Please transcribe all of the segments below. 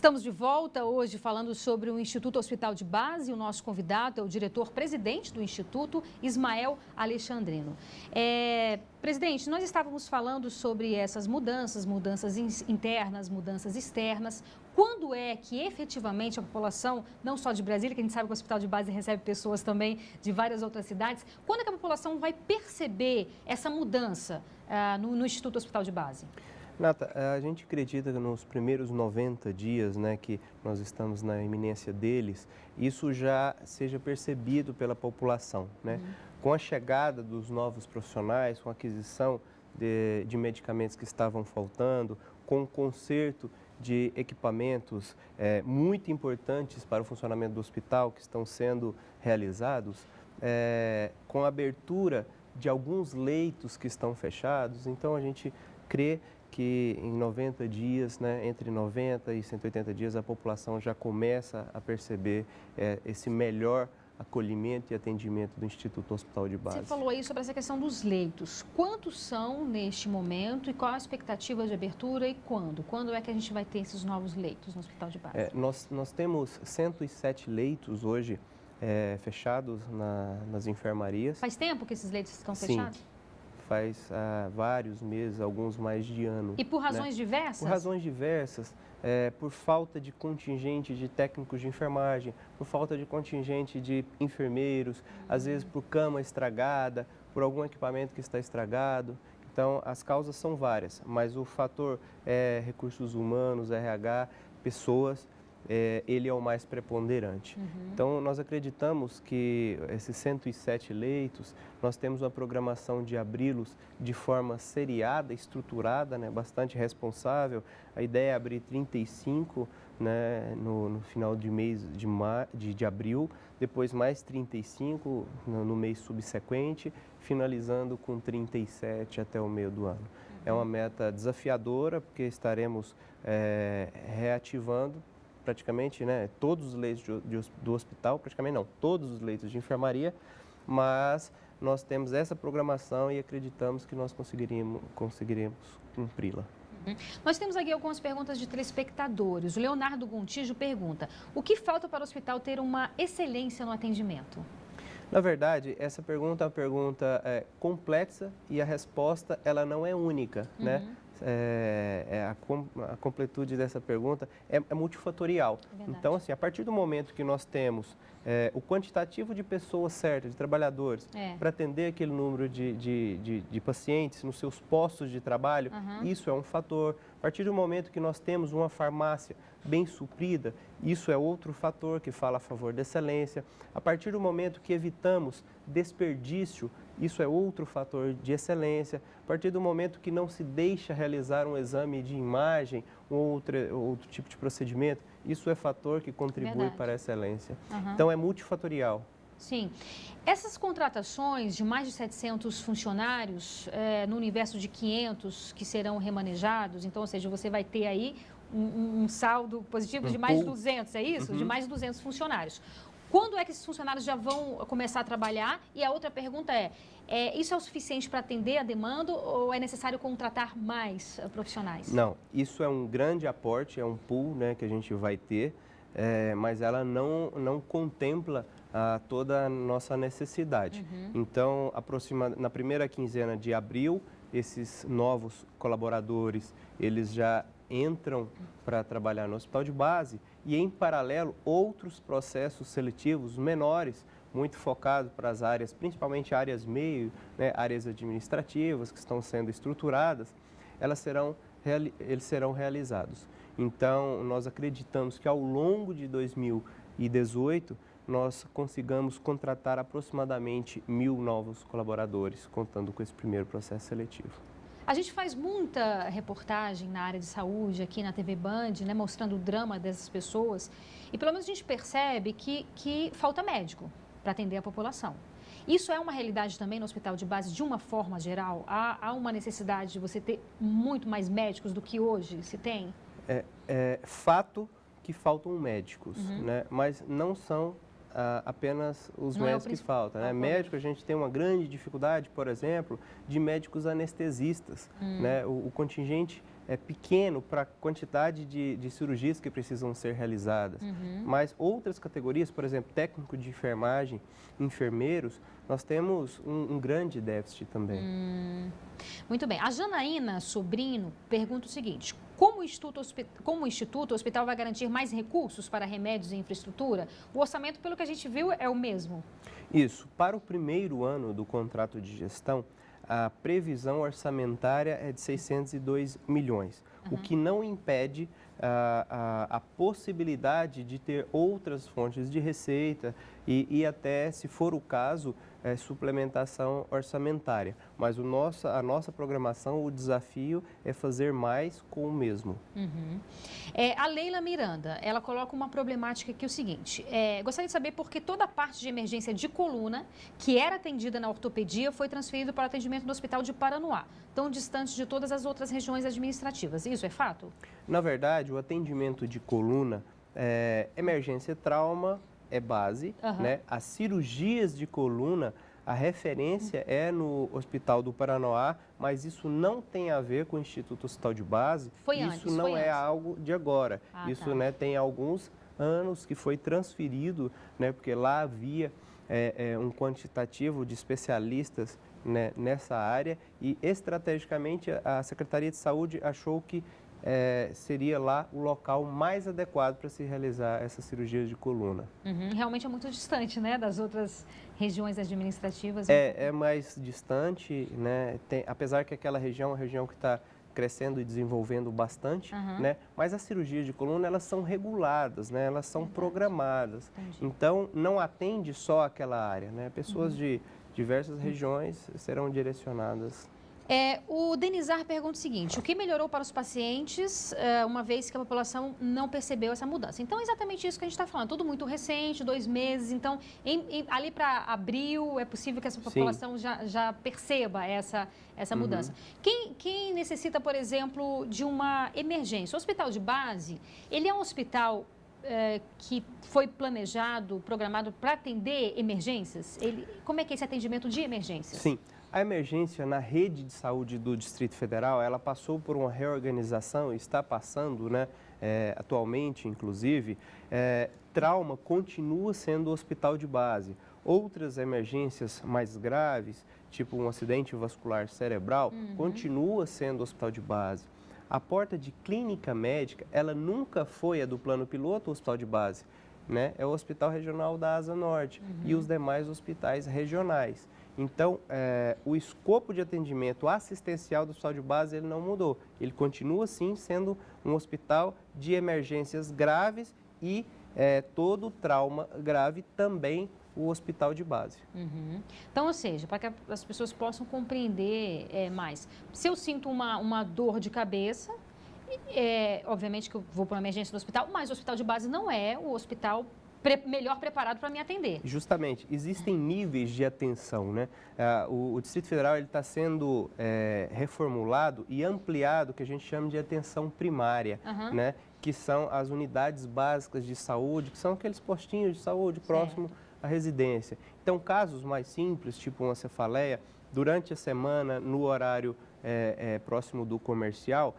Estamos de volta hoje falando sobre o Instituto Hospital de Base. O nosso convidado é o diretor-presidente do Instituto, Ismael Alexandrino. Presidente, nós estávamos falando sobre essas mudanças internas, mudanças externas. Quando é que efetivamente a população, não só de Brasília, que a gente sabe que o Hospital de Base recebe pessoas também de várias outras cidades, quando é que a população vai perceber essa mudança no Instituto Hospital de Base? Nata, a gente acredita que nos primeiros 90 dias, né, que nós estamos na iminência deles, isso já seja percebido pela população, né? Com a chegada dos novos profissionais, com a aquisição de medicamentos que estavam faltando, com o conserto de equipamentos muito importantes para o funcionamento do hospital que estão sendo realizados, com a abertura de alguns leitos que estão fechados, então a gente crê que em 90 dias, né, entre 90 e 180 dias, a população já começa a perceber esse melhor acolhimento e atendimento do Instituto Hospital de Base. Você falou aí sobre essa questão dos leitos. Quantos são neste momento e qual a expectativa de abertura e quando? Quando é que a gente vai ter esses novos leitos no Hospital de Base? Nós temos 107 leitos hoje fechados nas enfermarias. Faz tempo que esses leitos estão fechados? Sim. Faz vários meses, alguns mais de ano. E por razões diversas? Por razões diversas, por falta de contingente de técnicos de enfermagem, por falta de contingente de enfermeiros, às vezes por cama estragada, por algum equipamento que está estragado. Então, as causas são várias, mas o fator recursos humanos, RH, pessoas, ele é o mais preponderante. Então, nós acreditamos que esses 107 leitos, nós temos uma programação de abri-los de forma seriada, estruturada, né, bastante responsável. A ideia é abrir 35 né, no final de mês de abril, depois mais 35 no mês subsequente, finalizando com 37 até o meio do ano. É uma meta desafiadora, porque estaremos reativando praticamente, né, todos os leitos do hospital, praticamente não, todos os leitos de enfermaria, mas nós temos essa programação e acreditamos que nós conseguiremos cumpri-la. Nós temos aqui algumas perguntas de telespectadores. O Leonardo Gontijo pergunta: o que falta para o hospital ter uma excelência no atendimento? Na verdade, essa pergunta é uma pergunta complexa e a resposta ela não é única, né? A completude dessa pergunta é multifatorial. Então, assim, a partir do momento que nós temos o quantitativo de pessoas certas, de trabalhadores, para atender aquele número de pacientes nos seus postos de trabalho, isso é um fator. A partir do momento que nós temos uma farmácia bem suprida, isso é outro fator que fala a favor da excelência. A partir do momento que evitamos desperdício, isso é outro fator de excelência. A partir do momento que não se deixa realizar um exame de imagem ou outro tipo de procedimento, isso é fator que contribui para a excelência. Então, é multifatorial. Sim. Essas contratações de mais de 700 funcionários no universo de 500 que serão remanejados, então, ou seja, você vai ter aí um saldo positivo de mais de 200, é isso? De mais de 200 funcionários. Quando é que esses funcionários já vão começar a trabalhar? E a outra pergunta isso é o suficiente para atender a demanda ou é necessário contratar mais profissionais? Não, isso é um grande aporte, é um pool, né, que a gente vai ter, mas ela não contempla toda a nossa necessidade. Então, na primeira quinzena de abril, esses novos colaboradores, eles já entram para trabalhar no Hospital de Base e, em paralelo, outros processos seletivos menores, muito focados para as áreas, principalmente áreas meio, né, áreas administrativas que estão sendo estruturadas, eles serão realizados. Então, nós acreditamos que ao longo de 2018, nós consigamos contratar aproximadamente 1.000 novos colaboradores, contando com esse primeiro processo seletivo. A gente faz muita reportagem na área de saúde aqui na TV Band, né, mostrando o drama dessas pessoas e pelo menos a gente percebe que falta médico para atender a população. Isso é uma realidade também no Hospital de Base de uma forma geral? Há uma necessidade de você ter muito mais médicos do que hoje se tem? É fato que faltam médicos, né, mas não são apenas os médicos que faltam. Né? Médico, a gente tem uma grande dificuldade, por exemplo, de médicos anestesistas. Né? O contingente pequeno para a quantidade de cirurgias que precisam ser realizadas. Mas outras categorias, por exemplo, técnico de enfermagem, enfermeiros, nós temos um grande déficit também. Muito bem. A Janaína Sobrino pergunta o seguinte: como o Instituto, o hospital vai garantir mais recursos para remédios e infraestrutura? O orçamento, pelo que a gente viu, é o mesmo. Isso. Para o primeiro ano do contrato de gestão, a previsão orçamentária é de 602 milhões, o que não impede a possibilidade de ter outras fontes de receita e até, se for o caso, suplementação orçamentária. Mas a nossa programação, o desafio é fazer mais com o mesmo. A Leila Miranda, ela coloca uma problemática aqui, o seguinte: gostaria de saber por que toda a parte de emergência de coluna, que era atendida na ortopedia, foi transferida para o atendimento do Hospital de Paranoá, tão distante de todas as outras regiões administrativas. Isso é fato? Na verdade, o atendimento de coluna, emergência trauma é base, né? As cirurgias de coluna, a referência é no Hospital do Paranoá, mas isso não tem a ver com o Instituto Hospital de Base. Isso não é algo de agora. Isso, né, tem alguns anos que foi transferido, né, porque lá havia um quantitativo de especialistas, né, nessa área e, estrategicamente, a Secretaria de Saúde achou que seria lá o local mais adequado para se realizar essas cirurgias de coluna. Realmente é muito distante, né, das outras regiões administrativas. É mais distante, né? Apesar que aquela região é uma região que está crescendo e desenvolvendo bastante, né? Mas as cirurgias de coluna, elas são reguladas, né? Elas são programadas. Então, não atende só aquela área, né? Pessoas de diversas regiões serão direcionadas. O Denizar pergunta o seguinte: o que melhorou para os pacientes, uma vez que a população não percebeu essa mudança? Então, é exatamente isso que a gente está falando, tudo muito recente, 2 meses, então, ali para abril, é possível que essa população já perceba essa mudança. Quem necessita, por exemplo, de uma emergência? O hospital de base, ele é um hospital que foi planejado, programado para atender emergências? Como é que é esse atendimento de emergências? Sim. A emergência na rede de saúde do Distrito Federal, ela passou por uma reorganização, está passando, né, atualmente, inclusive. Trauma continua sendo o hospital de base. Outras emergências mais graves, tipo um acidente vascular cerebral, continua sendo o hospital de base. A porta de clínica médica, ela nunca foi a do plano piloto, o hospital de base, né? É o Hospital Regional da Asa Norte e os demais hospitais regionais. Então, o escopo de atendimento assistencial do hospital de base ele não mudou. Ele continua, sim, sendo um hospital de emergências graves e todo trauma grave também o hospital de base. Então, ou seja, para que as pessoas possam compreender mais. Se eu sinto uma dor de cabeça, obviamente que eu vou para uma emergência do hospital, mas o hospital de base não é o hospital melhor preparado para me atender. Justamente, existem níveis de atenção, né? O Distrito Federal está sendo reformulado e ampliado, que a gente chama de atenção primária, né? Que são as unidades básicas de saúde, que são aqueles postinhos de saúde próximo à residência. Então, casos mais simples, tipo uma cefaleia, durante a semana, no horário próximo do comercial,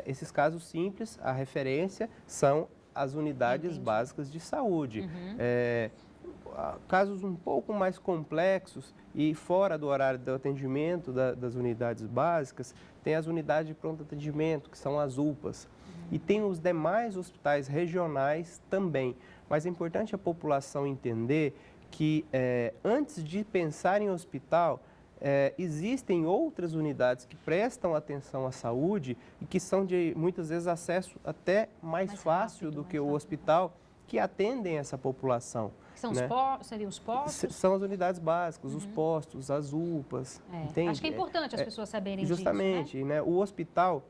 esses casos simples, a referência são as unidades básicas de saúde. Casos um pouco mais complexos e fora do horário do atendimento das unidades básicas, tem as unidades de pronto atendimento, que são as UPAs. E tem os demais hospitais regionais também. Mas é importante a população entender que antes de pensar em hospital, existem outras unidades que prestam atenção à saúde e que são de, muitas vezes, acesso até mais fácil do que o hospital, que atendem essa população. São seriam os postos? São as unidades básicas, os postos, as UPAs. Entende? Acho que é importante as pessoas saberem disso, justamente, né? O hospital,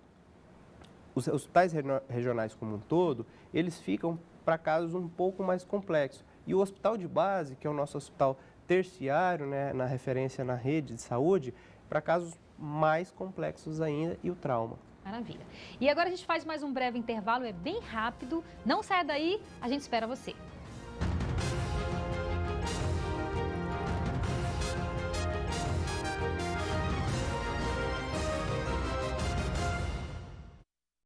os hospitais regionais como um todo, eles ficam para casos um pouco mais complexos. E o hospital de base, que é o nosso hospital terciário, né, na referência na rede de saúde, para casos mais complexos ainda, e o trauma. Maravilha. E agora a gente faz mais um breve intervalo, é bem rápido. Não saia daí, a gente espera você.